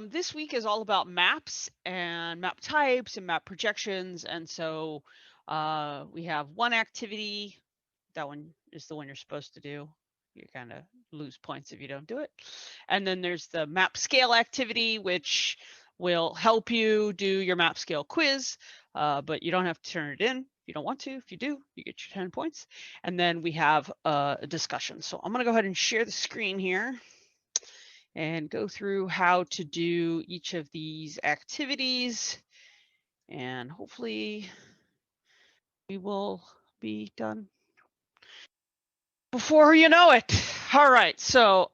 this week is all about maps and map types and map projections. And so we have one activity. That one is the one you're supposed to do. You kind of lose points if you don't do it. And then there's the map scale activity, which will help you do your map scale quiz, but you don't have to turn it in if you don't want to. If you do, you get your 10 points. And then we have a discussion. So I'm going to go ahead and share the screen here and go through how to do each of these activities. And hopefully we will be done before you know it. All right, so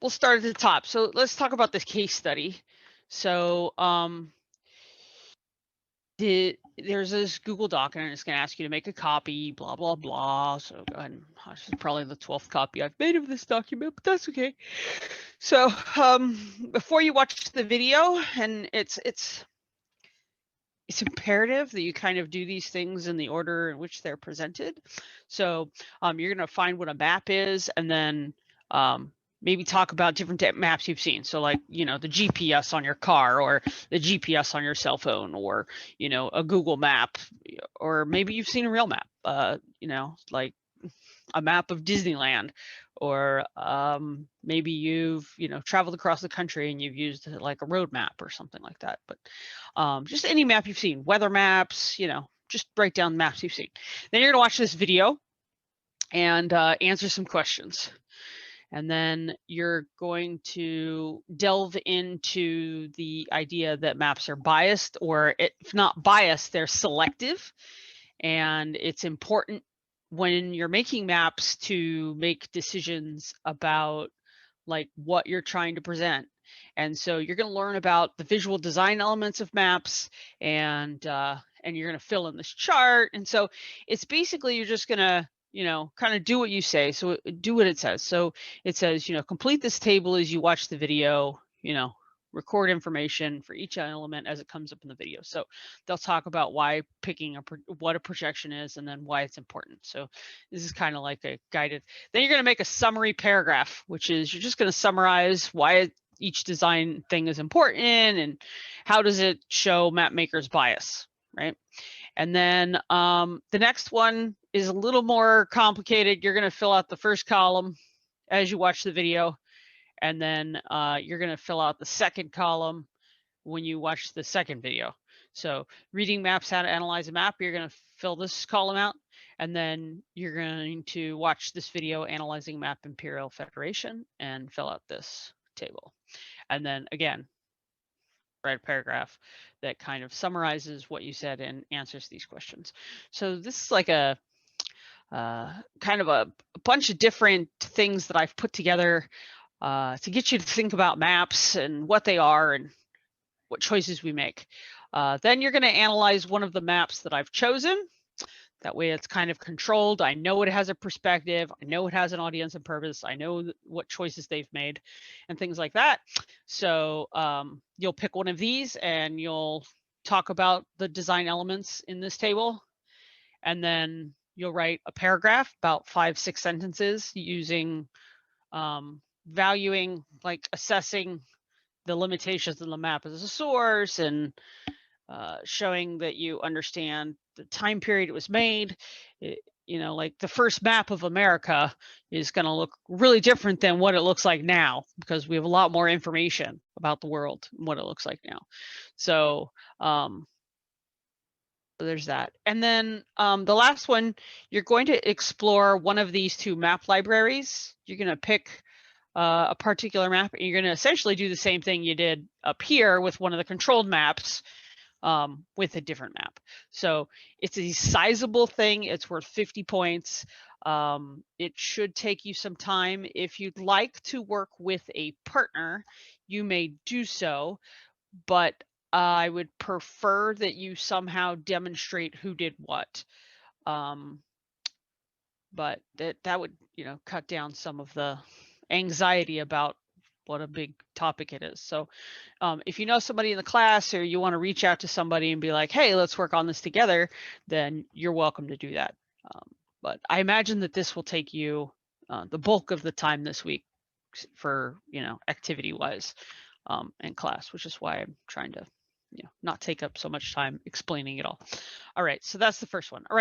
we'll start at the top. So let's talk about this case study. So there's this Google Doc and it's going to ask you to make a copy, blah, blah, blah. So go ahead and this is probably the 12th copy I've made of this document, but that's okay. So before you watch the video, and it's imperative that you kind of do these things in the order in which they're presented. So you're going to find what a map is, and then maybe talk about different maps you've seen. So like, the GPS on your car, or the GPS on your cell phone, or, a Google map, or maybe you've seen a real map, like a map of Disneyland, or maybe you've traveled across the country and you've used like a road map or something like that. But just any map you've seen, weather maps, just write down maps you've seen. Then you're gonna watch this video and answer some questions. And then you're going to delve into the idea that maps are biased, or if not biased, they're selective. And it's important when you're making maps to make decisions about like what you're trying to present. And so you're going to learn about the visual design elements of maps, and you're going to fill in this chart. And so it's basically, you're just going to kind of do what you say. So do what it says. So it says, complete this table as you watch the video, record information for each element as it comes up in the video. So they'll talk about why picking what a projection is, and then why it's important. So this is kind of like a guided. Then you're going to make a summary paragraph, which is you're just going to summarize why each design thing is important and how does it show map maker's bias, right? And then the next one is a little more complicated. You're going to fill out the first column as you watch the video, and then you're going to fill out the second column when you watch the second video. So reading maps, how to analyze a map, you're going to fill this column out, and then you're going to watch this video analyzing map Imperial Federation and fill out this table. And then again, write a paragraph that kind of summarizes what you said and answers these questions. So this is like a kind of a bunch of different things that I've put together to get you to think about maps and what they are and what choices we make. Then you're going to analyze one of the maps that I've chosen. That way it's kind of controlled. I know it has a perspective. I know it has an audience and purpose. I know what choices they've made and things like that. So you'll pick one of these and you'll talk about the design elements in this table. And then you'll write a paragraph, about 5-6 sentences, using valuing, like assessing the limitations of the map as a source, and showing that you understand the time period it was made. Like the first map of America is going to look really different than what it looks like now, because we have a lot more information about the world and what it looks like now. So there's that. And then the last one, you're going to explore one of these two map libraries. You're going to pick a particular map, and you're going to essentially do the same thing you did up here with one of the controlled maps, with a different map. So it's a sizable thing. It's worth 50 points. It should take you some time. If you'd like to work with a partner, you may do so, but I would prefer that you somehow demonstrate who did what. But that would, cut down some of the anxiety about what a big topic it is. So if you know somebody in the class, or you want to reach out to somebody and be like, hey, let's work on this together, then you're welcome to do that. But I imagine that this will take you the bulk of the time this week for activity wise in class, which is why I'm trying to not take up so much time explaining it all. All right, so that's the first one. All right.